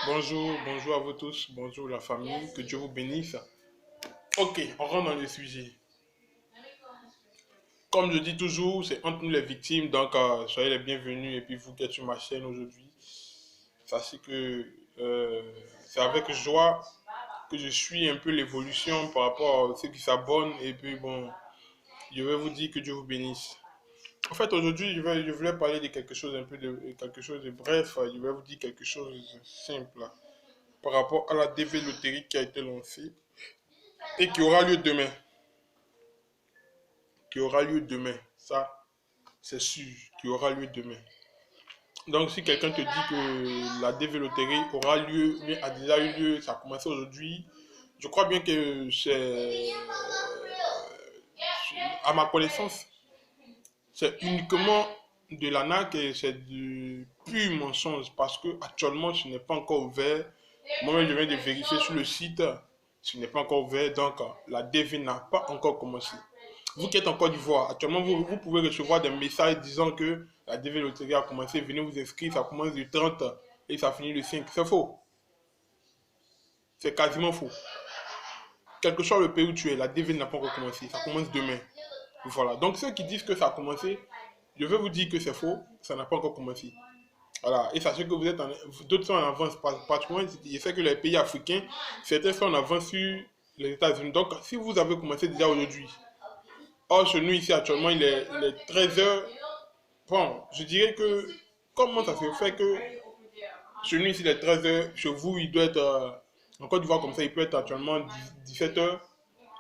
Bonjour à vous tous, bonjour la famille, que Dieu vous bénisse. Ok, on rentre dans le sujet. Comme je dis toujours, c'est entre nous les victimes, donc soyez les bienvenus et puis vous qui êtes sur ma chaîne aujourd'hui, sachez que c'est avec joie que je suis un peu l'évolution par rapport à ceux qui s'abonnent et puis bon, je vais vous dire que Dieu vous bénisse. En fait, aujourd'hui, je voulais parler de quelque chose un peu de quelque chose de bref. Je vais vous dire quelque chose de simple par rapport à la DV loterie qui a été lancée et qui aura lieu demain. Qui aura lieu demain. Ça, c'est sûr, qui aura lieu demain. Donc, si quelqu'un te dit que la DV loterie aura lieu, a déjà eu lieu, ça a commencé aujourd'hui, je crois bien que c'est, à ma connaissance, c'est uniquement de l'arnaque et c'est du pur mensonge parce que actuellement, ce n'est pas encore ouvert. Moi-même, je viens de vérifier sur le site, ce n'est pas encore ouvert, donc la DV n'a pas encore commencé. Vous qui êtes en Côte d'Ivoire, actuellement, vous pouvez recevoir des messages disant que la DV Loterie a commencé, venez vous inscrire, ça commence du 30 et ça finit le 5. C'est faux. C'est quasiment faux. Quel que soit le pays où tu es, la DV n'a pas encore commencé, ça commence demain. Voilà. Donc ceux qui disent que ça a commencé, je vais vous dire que c'est faux, ça n'a pas encore commencé. Voilà. Et sachez que vous êtes d'autres sont en avance. Particulièrement, je sais que les pays africains, certains sont en avance sur les États-Unis. Donc si vous avez commencé déjà aujourd'hui, or chez nous ici actuellement, il est 13 heures. Bon, je dirais que comment ça se fait que chez nous ici il est 13 heures, chez vous il doit être en Côte d'Ivoire comme ça, il peut être actuellement 17 heures.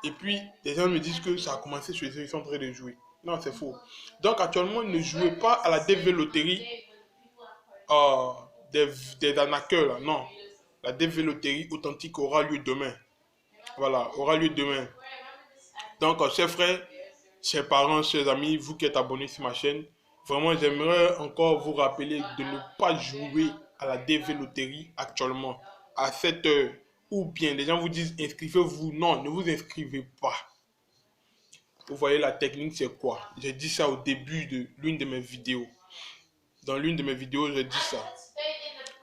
Et puis les gens me disent que ça a commencé chez eux, ils sont en train de jouer. Non, c'est faux. Donc actuellement, ne jouez pas à la DV Loterie euh, des arnaqueurs là. Non, la DV Loterie authentique aura lieu demain. Voilà, aura lieu demain. Donc, chers frères, chers parents, chers amis, vous qui êtes abonnés sur ma chaîne, vraiment, j'aimerais encore vous rappeler de ne pas jouer à la DV Loterie actuellement, à cette heure. Ou bien, les gens vous disent inscrivez-vous. Non, ne vous inscrivez pas. Vous voyez, la technique, c'est quoi? J'ai dit ça au début de l'une de mes vidéos. Dans l'une de mes vidéos, j'ai dit ça.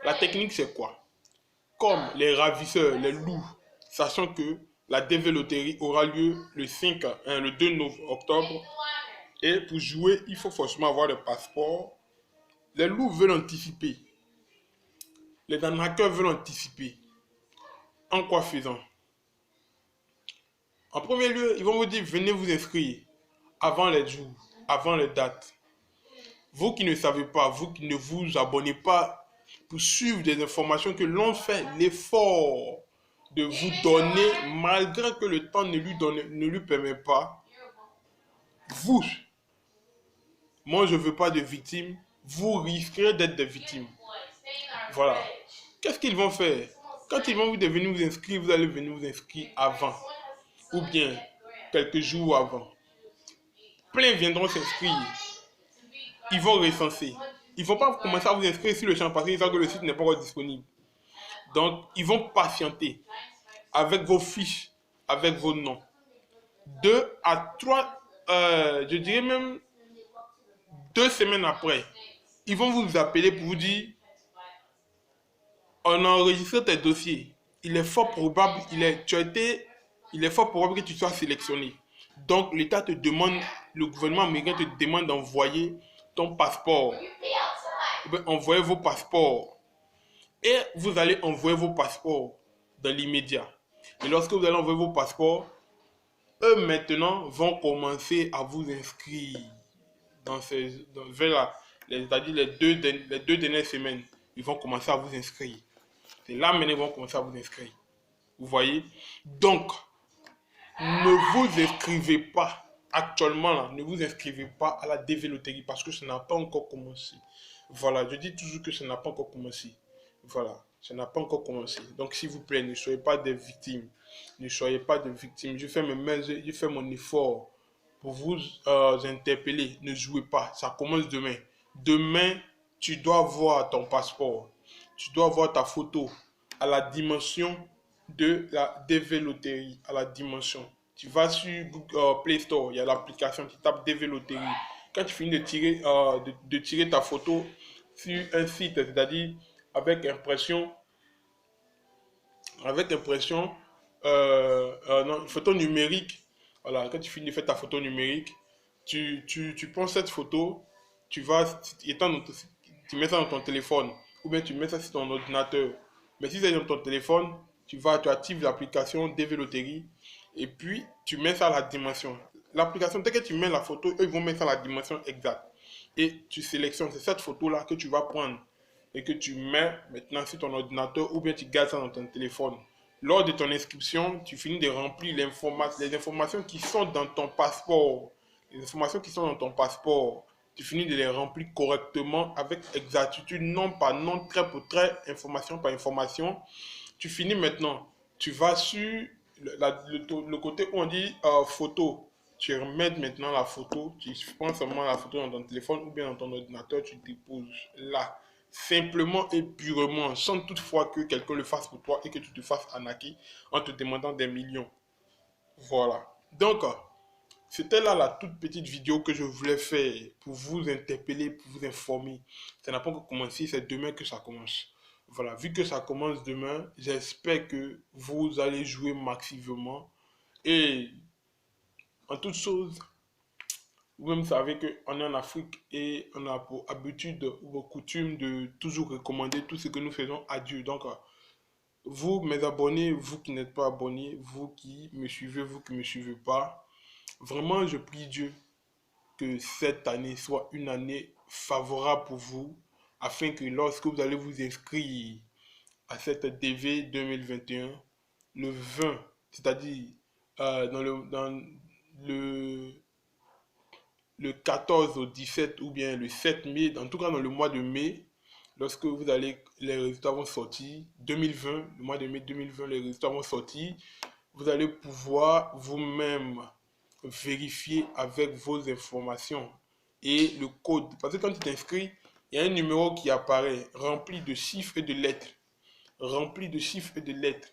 La technique, c'est quoi? Comme les ravisseurs, les loups, sachant que la DV Loterie aura lieu le 5, le 2 octobre. Et pour jouer, il faut forcément avoir le passeport. Les loups veulent anticiper. Les arnaqueurs veulent anticiper. En quoi faisant? En premier lieu, ils vont vous dire venez vous inscrire avant les jours, avant les dates. Vous qui ne savez pas, vous qui ne vous abonnez pas pour suivre des informations que l'on fait l'effort de vous donner, malgré que le temps ne lui permet pas, vous, moi je ne veux pas de victimes, vous risquerez d'être des victimes. Voilà. Qu'est-ce qu'ils vont faire? Quand ils vont venir vous inscrire, vous allez venir vous inscrire avant. Ou bien quelques jours avant. Plein viendront s'inscrire. Ils vont recenser. Ils ne vont pas commencer à vous inscrire sur le champ parce qu'ils savent que le site n'est pas encore disponible. Donc, ils vont patienter avec vos fiches, avec vos noms. 2 à 3, je dirais même 2 semaines après, ils vont vous appeler pour vous dire on a enregistré tes dossiers. Il est fort probable, il est fort probable que tu sois sélectionné. Donc, l'État te demande, le gouvernement américain te demande d'envoyer ton passeport. Envoyez vos passeports. Et vous allez envoyer vos passeports dans l'immédiat. Et lorsque vous allez envoyer vos passeports, eux maintenant vont commencer à vous inscrire vers c'est-à-dire les deux dernières semaines. Ils vont commencer à vous inscrire. C'est là maintenant qu'ils vont commencer à vous inscrire. Vous voyez? Donc, ne vous inscrivez pas actuellement là, ne vous inscrivez pas à la DV Loterie parce que ça n'a pas encore commencé. Voilà, je dis toujours que ça n'a pas encore commencé. Voilà, ça n'a pas encore commencé. Donc, s'il vous plaît, ne soyez pas des victimes. Ne soyez pas des victimes. Je fais mes mains, je fais mon effort pour vous interpeller. Ne jouez pas. Ça commence demain. Demain, tu dois voir ton passeport. Tu dois voir ta photo à la dimension de la DV Loterie, à la dimension. Tu vas sur Google, Play Store, il y a l'application, tu tapes DV Loterie. Quand tu finis de tirer ta photo sur un site, c'est-à-dire avec impression avec impression, non, photo numérique. Voilà, quand tu finis de faire ta photo numérique, tu prends cette photo, tu vas, étant dans tu mets ça dans ton téléphone, ou bien tu mets ça sur ton ordinateur. Mais si c'est dans ton téléphone, tu actives l'application DV Loterie, et puis tu mets ça à la dimension. L'application, dès que tu mets la photo, eux, ils vont mettre ça à la dimension exacte. Et tu sélectionnes, c'est cette photo-là que tu vas prendre et que tu mets maintenant sur ton ordinateur ou bien tu gardes ça dans ton téléphone. Lors de ton inscription, tu finis de remplir les informations qui sont dans ton passeport. Les informations qui sont dans ton passeport, tu finis de les remplir correctement avec exactitude, nom par nom, trait pour trait, information par information. Tu finis maintenant, tu vas sur le côté où on dit photo. Tu remets maintenant la photo, tu prends seulement la photo dans ton téléphone ou bien dans ton ordinateur, tu déposes là. Simplement et purement, sans toutefois que quelqu'un le fasse pour toi et que tu te fasses arnaquer en te demandant des millions. Voilà. Donc, c'était là la toute petite vidéo que je voulais faire pour vous interpeller, pour vous informer. Ça n'a pas encore commencé, c'est demain que ça commence. Voilà, vu que ça commence demain, j'espère que vous allez jouer massivement. Et en toute chose, vous-même savez qu'on est en Afrique et on a pour habitude ou pour coutume de toujours recommander tout ce que nous faisons à Dieu. Donc, vous, mes abonnés, vous qui n'êtes pas abonnés, vous qui me suivez, vous qui ne me suivez pas, vraiment, je prie Dieu que cette année soit une année favorable pour vous, afin que lorsque vous allez vous inscrire à cette DV 2021, le 20, c'est-à-dire dans le 14 au 17 ou bien le 7 mai, en tout cas dans le mois de mai, lorsque les résultats vont sortir, 2020, le mois de mai 2020, les résultats vont sortir, vous allez pouvoir vous-même vérifier avec vos informations et le code. Parce que quand tu t'inscris, il y a un numéro qui apparaît rempli de chiffres et de lettres. Rempli de chiffres et de lettres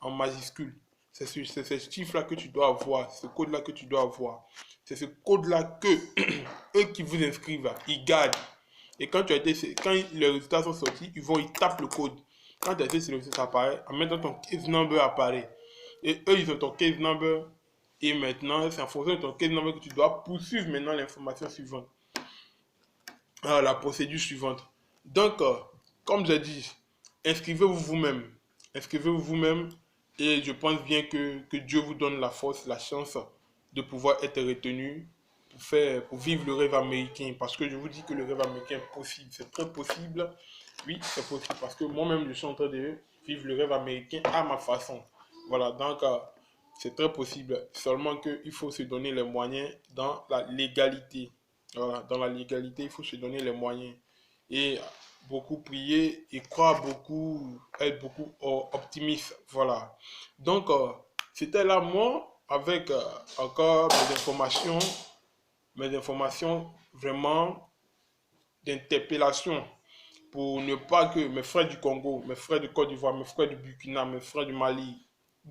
en majuscules. C'est ce chiffre-là que tu dois avoir, ce code-là que tu dois avoir. C'est ce code-là que eux qui vous inscrivent, ils gardent. Et quand quand les résultats sont sortis, ils tapent le code. Quand tu as été sélectionné, ça apparaît. En même temps, ton case number apparaît. Et eux, ils ont ton case number. Et maintenant, c'est en fonction de ton case number que tu dois poursuivre maintenant l'information suivante. La procédure suivante. Donc, comme j'ai dit, inscrivez-vous vous-même. Inscrivez-vous vous-même. Et je pense bien que Dieu vous donne la force, la chance de pouvoir être retenu pour vivre le rêve américain. Parce que je vous dis que le rêve américain est possible. C'est très possible. Oui, c'est possible. Parce que moi-même, je suis en train de vivre le rêve américain à ma façon. Voilà, donc c'est très possible. Seulement qu'il faut se donner les moyens dans la légalité. Voilà, dans la légalité, il faut se donner les moyens. Et beaucoup prier et croire beaucoup, être beaucoup optimiste. Voilà. Donc, c'était là, moi, avec encore mes informations vraiment d'interpellation pour ne pas que mes frères du Congo, mes frères de Côte d'Ivoire, mes frères du Burkina, mes frères du Mali,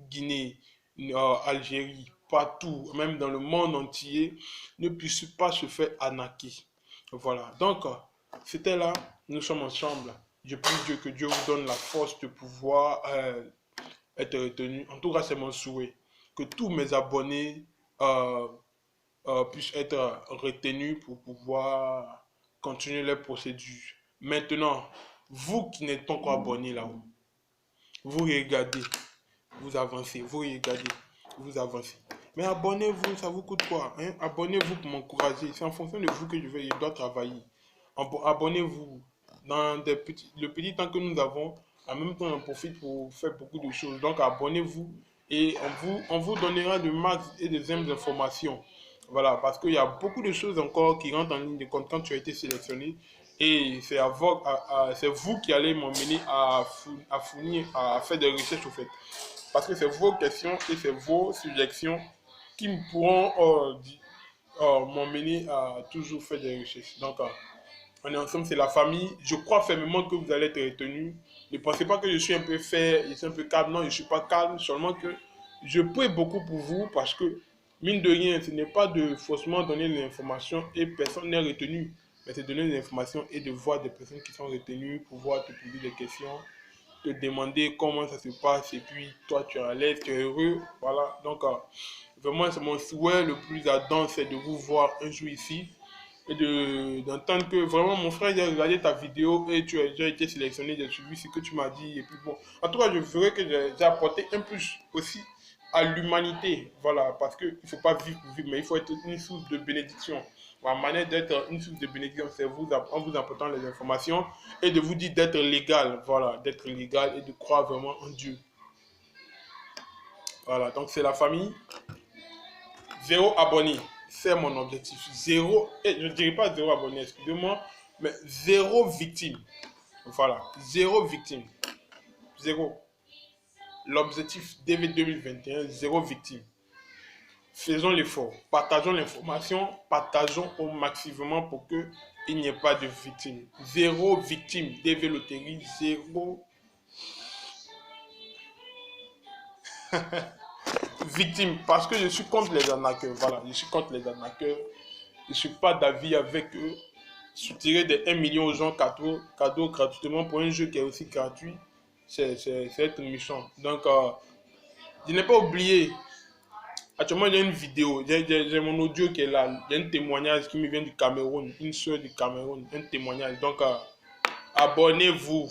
Guinée, Algérie, partout, même dans le monde entier, ne puissent pas se faire arnaquer. Voilà. Donc, c'était là, nous sommes ensemble. Je prie Dieu que Dieu vous donne la force de pouvoir être retenu. En tout cas, c'est mon souhait. Que tous mes abonnés puissent être retenus pour pouvoir continuer les procédures. Maintenant, vous qui n'êtes pas encore abonné là-haut, vous regardez, vous avancez, vous regardez, vous avancez. Mais abonnez-vous, ça vous coûte quoi, hein? Abonnez-vous pour m'encourager. C'est en fonction de vous que je dois travailler. Abonnez-vous. Dans le petit temps que nous avons, en même temps, on profite pour faire beaucoup de choses. Donc, abonnez-vous et on vous donnera de max et des informations. Voilà, parce qu'il y a beaucoup de choses encore qui rentrent en ligne de compte quand tu as été sélectionné. Et c'est vous qui allez m'emmener à fournir, à faire des recherches au fait. Parce que c'est vos questions et c'est vos suggestions qui pourront m'emmener à toujours faire des recherches. Donc, on est ensemble, c'est la famille. Je crois fermement que vous allez être retenu. Ne pensez pas que je suis un peu fait, je suis un peu calme. Non, je ne suis pas calme, seulement que je prie beaucoup pour vous parce que, mine de rien, ce n'est pas de faussement donner l'information et personne n'est retenu. Mais c'est donner l'information et de voir des personnes qui sont retenues, pouvoir te poser des questions te demander comment ça se passe et puis toi tu es à l'aise, tu es heureux. Voilà, donc vraiment c'est mon souhait le plus ardent, c'est de vous voir un jour ici et d'entendre que vraiment mon frère il a regardé ta vidéo et tu as déjà été sélectionné, j'ai suivi ce que tu m'as dit et puis bon, en tout cas je ferai que j'ai apporté un plus aussi à l'humanité, voilà, parce qu'il ne faut pas vivre pour vivre, mais il faut être une source de bénédiction. Ma manière d'être une source de bénédiction, c'est vous, en vous apportant les informations et de vous dire d'être légal, voilà, d'être légal et de croire vraiment en Dieu. Voilà, donc c'est la famille. 0 abonné, c'est mon objectif. 0, et je ne dirais pas 0 abonné, excusez-moi, mais 0 victime. Voilà, 0 victime. 0. L'objectif DV 2021, 0 victime. Faisons l'effort, partageons l'information, partageons au maximum pour qu'il n'y ait pas de victimes. 0 victime, DV Loterie, 0 victime, parce que je suis contre les arnaqueurs, voilà, je suis contre les arnaqueurs, je ne suis pas d'avis avec eux, soutirer des 1 million aux gens cadeau gratuitement pour un jeu qui est aussi gratuit, c'est être méchant. Donc, je n'ai pas oublié. Actuellement, il y a une vidéo, j'ai mon audio qui est là. Il y a un témoignage qui me vient du Cameroun, une soeur du Cameroun, un témoignage. Donc, abonnez-vous.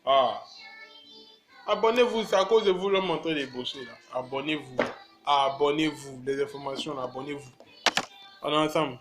Ah. Abonnez-vous, c'est à cause de vous, l'homme en train de bosser là. Abonnez-vous. Abonnez-vous. Les informations, abonnez-vous. On est ensemble.